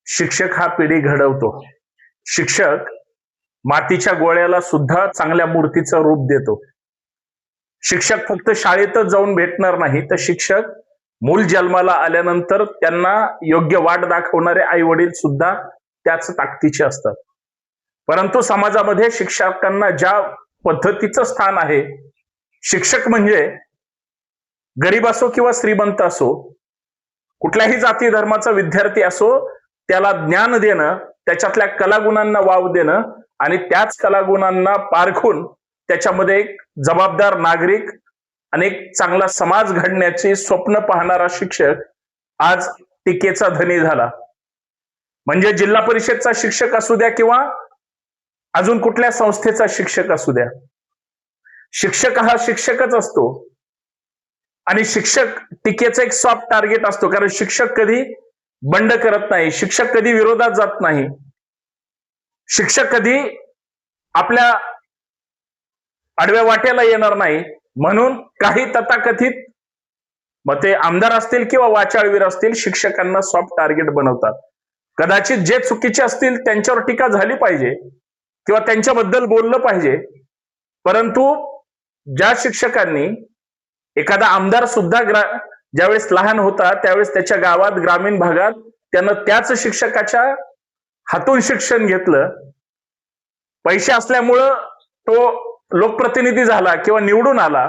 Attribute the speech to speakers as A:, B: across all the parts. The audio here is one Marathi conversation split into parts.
A: शिक्षक हा पिढी घडवतो. शिक्षक मातीच्या गोळ्याला सुद्धा चांगल्या मूर्तीचं रूप देतो. शिक्षक फक्त शाळेतच जाऊन भेटणार नाही, तर शिक्षक मूल जन्माला आल्यानंतर त्यांना योग्य वाट दाखवणारे आई वडील सुद्धा त्याच ताकदीचे असतात. परंतु समाजामध्ये शिक्षकांना ज्या पद्धतीचं स्थान आहे, शिक्षक म्हणजे गरीब असो किंवा श्रीमंत असो, कुठल्याही जाती धर्माचा विद्यार्थी असो, त्याला ज्ञान देणं, त्याच्यातल्या कलागुणांना वाव देणं आणि त्याच कलागुणांना पारखून त्याच्यामध्ये एक जबाबदार नागरिक आणि एक चांगला समाज घडण्याचे स्वप्न पाहणारा शिक्षक आज टीकेचा धनी झाला. म्हणजे जिल्हा परिषदचा शिक्षक असू द्या किंवा अजून कुठल्या संस्थेचा शिक्षक असू द्या, शिक्षक हा शिक्षकच असतो. आणि शिक्षक टीकेचा एक सॉफ्ट टार्गेट असतो, कारण शिक्षक कधी बंड करत नाही, शिक्षक कधी विरोधात जात नाही, शिक्षक कधी आपल्या आडव्या वाट्याला येणार नाही. म्हणून काही तथाकथित मग ते आमदार असतील किंवा वाचाळवीर असतील, शिक्षकांना सॉफ्ट टार्गेट बनवतात. कदाचित जे चुकीचे असतील त्यांच्यावर टीका झाली पाहिजे किंवा त्यांच्याबद्दल बोललं पाहिजे, परंतु ज्या शिक्षकांनी, एखादा आमदार सुद्धा ज्यावेळेस लहान होता त्यावेळेस त्याच्या गावात, ग्रामीण भागात त्यानं त्याच शिक्षकाच्या हातून शिक्षण घेतलं. पैसे असल्यामुळं तो लोकप्रतिनिधी झाला किंवा निवडून आला.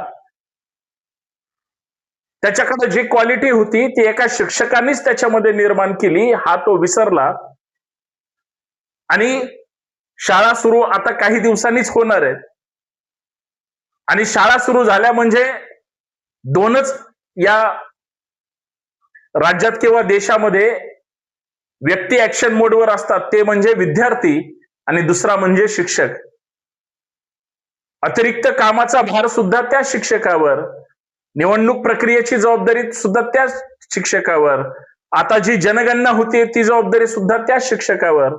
A: त्याच्याकडे जी क्वालिटी होती ती एका शिक्षकांनीच त्याच्यामध्ये निर्माण केली, हा तो विसरला. आणि शाळा सुरू आता काही दिवसांनीच होणार आहेत. आणि शाळा सुरू झाल्या म्हणजे दोनच या राज्यात किंवा देशामध्ये व्यक्ती ऍक्शन मोडवर असतात, ते म्हणजे विद्यार्थी आणि दुसरा म्हणजे शिक्षक. अतिरिक्त कामाचा भार सुद्धा त्या शिक्षकावर, निवडणूक प्रक्रियेची जबाबदारी सुद्धा त्या शिक्षकावर, आता जी जनगणना होती ती जबाबदारी सुद्धा त्या शिक्षकावर.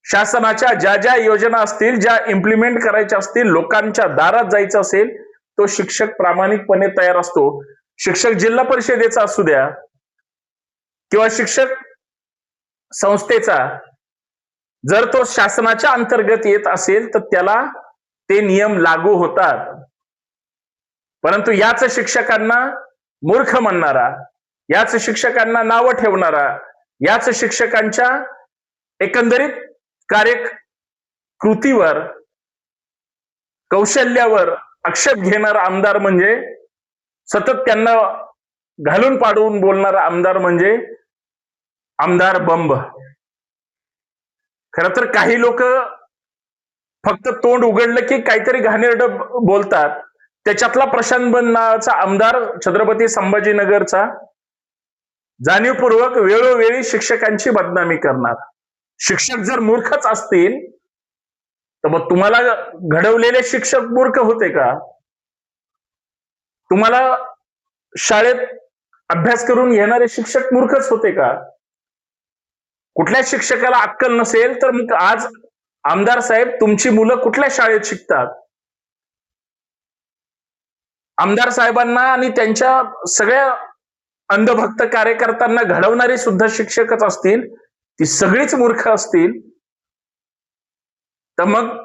A: शासनाच्या ज्या ज्या योजना असतील, ज्या इम्प्लिमेंट करायच्या असतील, लोकांच्या दारात जायचं असेल, तो शिक्षक प्रामाणिकपणे तयार असतो. शिक्षक जिल्हा परिषदेचा असू द्या किंवा शिक्षक संस्थेचा, जर तो शासनाच्या अंतर्गत येत असेल तर त्याला ते नियम लागू होतात. परंतु याच शिक्षकांना मूर्ख म्हणणारा, याच शिक्षकांना नावं ठेवणारा, याच शिक्षकांच्या एकंदरीत कार्यकृतीवर, कौशल्यावर आक्षेप घेणारा आमदार म्हणजे, सतत त्यांना घालून पाडून बोलणारा आमदार म्हणजे आमदार बंब. खरं तर काही लोक फक्त तोंड उघडलं की काहीतरी घाणेरडं बोलतात. त्याच्यातला प्रशांत बंब नावाचा आमदार छत्रपती संभाजीनगरचा जाणीवपूर्वक वेळोवेळी शिक्षकांची बदनामी करणार. शिक्षक जर मूर्खच असतील तर मग तुम्हाला घडवलेले शिक्षक मूर्ख होते का? तुम्हाला शाळेत अभ्यास करून घेणारे शिक्षक मूर्खच होते का? कुठल्या शिक्षकाला अक्कल नसेल तर मग आज आमदार साहेब, तुमची मुलं कुठल्या शाळेत शिकतात? आमदार साहेबांना आणि त्यांच्या सगळ्या अंधभक्त कार्यकर्त्यांना घडवणारे सुद्धा शिक्षकच असतील, ती सगळीच मूर्ख असतील, तर मग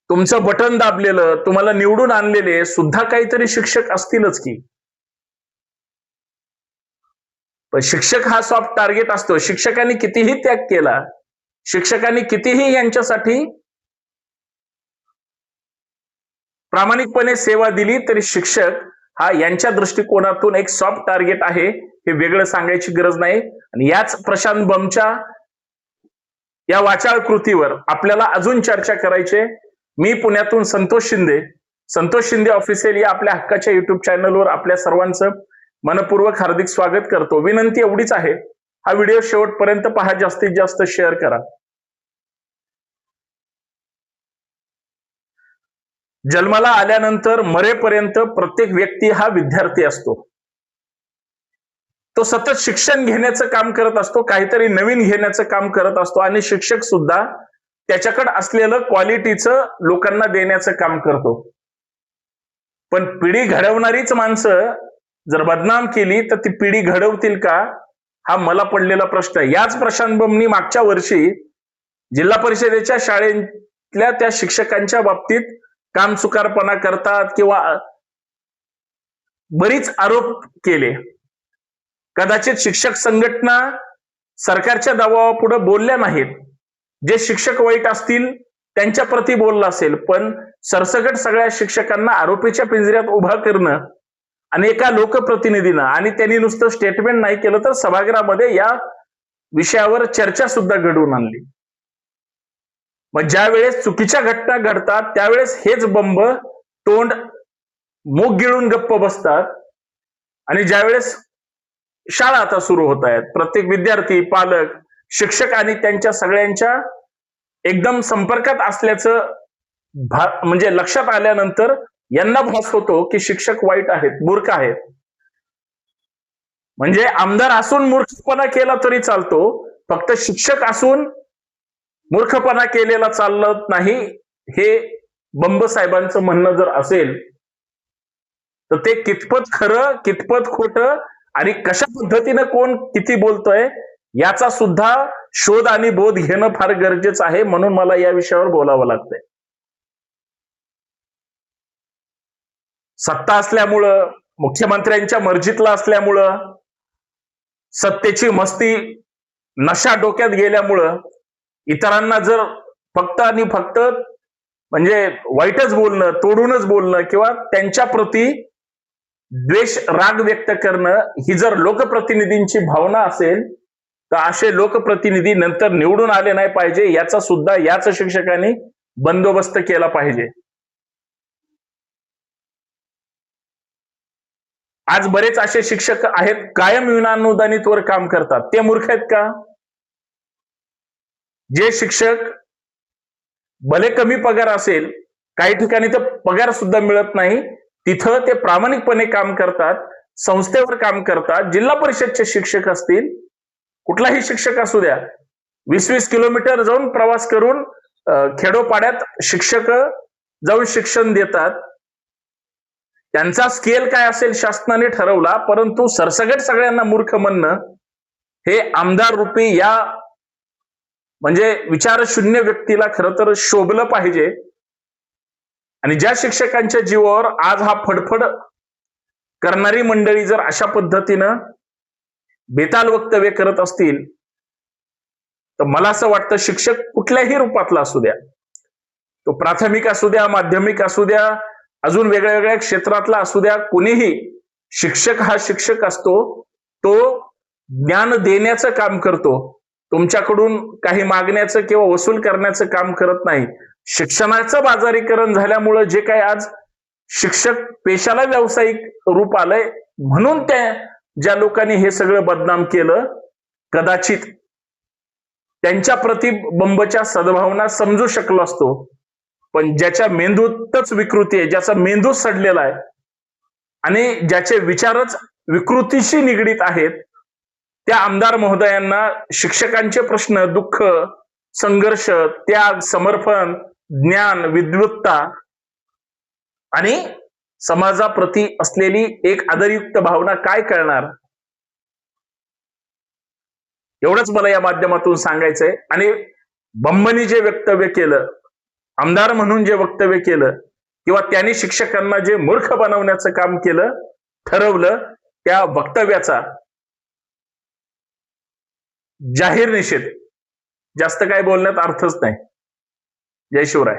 A: तुमचं बटन दाबलेलं, तुम्हाला निवडून आणलेले सुद्धा काहीतरी शिक्षक असतीलच की. पण शिक्षक हा सॉफ्ट टार्गेट असतो. शिक्षकांनी कितीही त्याग केला, शिक्षकांनी कितीही यांच्यासाठी प्रामाणिकपणे सेवा दिली, तरी शिक्षक हा यांच्या दृष्टिकोनातून एक सॉफ्ट टार्गेट आहे, हे वेगळं सांगायची गरज नाही. आणि याच प्रशांत बंबच्या या वाचाळ कृतीवर आपल्याला अजून चर्चा करायची. मी पुण्यातून संतोष शिंदे ऑफिशियल या आपल्या हक्काच्या युट्यूब चॅनलवर आपल्या सर्वांचं मनपूर्वक हार्दिक स्वागत करतो. विनंती एवढीच आहे, हा व्हिडिओ शेवटपर्यंत पहा, जास्तीत जास्त शेअर करा. जन्माला आल्यानंतर मरेपर्यंत प्रत्येक व्यक्ती हा विद्यार्थी असतो. तो सतत शिक्षण घेण्याचं काम करत असतो, काहीतरी नवीन घेण्याचं काम करत असतो. आणि शिक्षक सुद्धा त्याच्याकडे असलेलं क्वालिटीचं लोकांना देण्याचं काम करतो. पण पिढी घडवणारीच माणसं जर बदनाम केली तर ती पिढी घडवतील का, हा मला पडलेला प्रश्न आहे. याच प्रशांत बंबनी मागच्या वर्षी जिल्हा परिषदेच्या शाळेतल्या त्या शिक्षकांच्या बाबतीत कामचुकारपणा करतात किंवा बरीच आरोप केले. कदाचित शिक्षक संघटना सरकारच्या दबावापुढे बोलल्या नाहीत. जे शिक्षक वाईट असतील त्यांच्या प्रती बोलला असेल, पण सरसकट सगळ्या शिक्षकांना आरोपीच्या पिंजऱ्यात उभा करणं आणि एका लोकप्रतिनिधीनं, आणि त्यांनी नुसतं स्टेटमेंट नाही केलं तर सभागृहामध्ये या विषयावर चर्चा सुद्धा घडवून आणली. मग ज्या वेळेस चुकीच्या घटना घडतात त्यावेळेस हेच बंब तोंड मूग गिळून गप्प बसतात, आणि ज्यावेळेस शाळा आता सुरू होत आहेत, प्रत्येक विद्यार्थी, पालक, शिक्षक आणि त्यांच्या सगळ्यांच्या एकदम संपर्कात असल्याचं म्हणजे लक्षात आल्यानंतर यांना भास होतो की शिक्षक वाईट आहेत, मूर्ख आहेत. म्हणजे आमदार असून मूर्खपणा केला तरी चालतो, फक्त शिक्षक असून मूर्खपणा केलेला चालत नाही, हे बंब साहेबांचं म्हणणं जर असेल तर ते कितपत खरं, कितपत खोटं आणि कशा पद्धतीनं कोण किती बोलतोय याचा सुद्धा शोध आणि बोध घेणं फार गरजेचं आहे. म्हणून मला या विषयावर बोलावं लागतंय. सत्ता असल्यामुळं, मुख्यमंत्र्यांच्या मर्जीतला असल्यामुळं, सत्तेची मस्ती, नशा डोक्यात गेल्यामुळं इतरांना जर फक्त आणि फक्त म्हणजे वाईटच बोलणं, तोडूनच बोलणं किंवा त्यांच्या प्रती द्वेष, राग व्यक्त करणं ही जर लोकप्रतिनिधींची भावना असेल तर असे लोकप्रतिनिधी नंतर निवडून आले नाही पाहिजे, याचा सुद्धा याच शिक्षकांनी बंदोबस्त केला पाहिजे. आज बरेच असे शिक्षक आहेत कायम विनाअनुदानित वर काम करतात. ते मूर्ख आहेत का? जे शिक्षक भले कमी पगार असेल, काही ठिकाणी तर पगार सुद्धा मिळत नाही, तिथं ते प्रामाणिकपणे काम करतात, संस्थेवर काम करतात. जिल्हा परिषदचे शिक्षक असतील, कुठलाही शिक्षक असू द्या, 20-20 किलोमीटर जाऊन प्रवास करून खेडोपाड्यात शिक्षक जाऊन शिक्षण देतात. त्यांचा स्केल काय असेल शासनाने ठरवला, परंतु सरसकट सगळ्यांना मूर्ख म्हणणं हे आमदार रूपी या म्हणजे विचारशून्य व्यक्तीला खरं तर शोभलं पाहिजे. आणि ज्या शिक्षकांच्या जीवावर आज हा फडफड करणारी मंडळी जर अशा पद्धतीनं बेताल वक्तव्य करत असतील तर मला असं वाटतं शिक्षक कुठल्याही रूपातला असू द्या, तो प्राथमिक असू द्या, माध्यमिक असू द्या, अजून वेगळ्या वेगळ्या क्षेत्रातला असू द्या, कोणीही शिक्षक हा शिक्षक असतो. तो ज्ञान देण्याचं काम करतो, तुमच्याकडून काही मागण्याचं किंवा वसूल करण्याचं काम करत नाही. शिक्षणाचं बाजारीकरण झाल्यामुळं जे काही आज शिक्षक पेशाला व्यावसायिक रूप आलंय, म्हणून त्या ज्या लोकांनी हे सगळं बदनाम केलं, कदाचित त्यांच्या प्रति बंबच्या सद्भावना समजू शकलो असतो. पण ज्याच्या मेंदूतच विकृती आहे, ज्याचा मेंदू सडलेला आहे आणि ज्याचे विचारच विकृतीशी निगडीत आहेत, त्या आमदार महोदयांना शिक्षकांचे प्रश्न, दुःख, संघर्ष, त्याग, समर्पण, ज्ञान, विद्वत्ता आणि समाजाप्रती असलेली एक आदरयुक्त भावना काय कळणार? एवढंच मला या माध्यमातून सांगायचंय. आणि बंबनी जे वक्तव्य केलं, आमदार म्हणून जे वक्तव्य केलं, किंवा त्यांनी शिक्षकांना जे मूर्ख बनवण्याचं काम केलं, ठरवलं, त्या वक्तव्याचा जाहीर निषेध. जास्त काय बोलण्यात अर्थच नाही. जय शिवराय.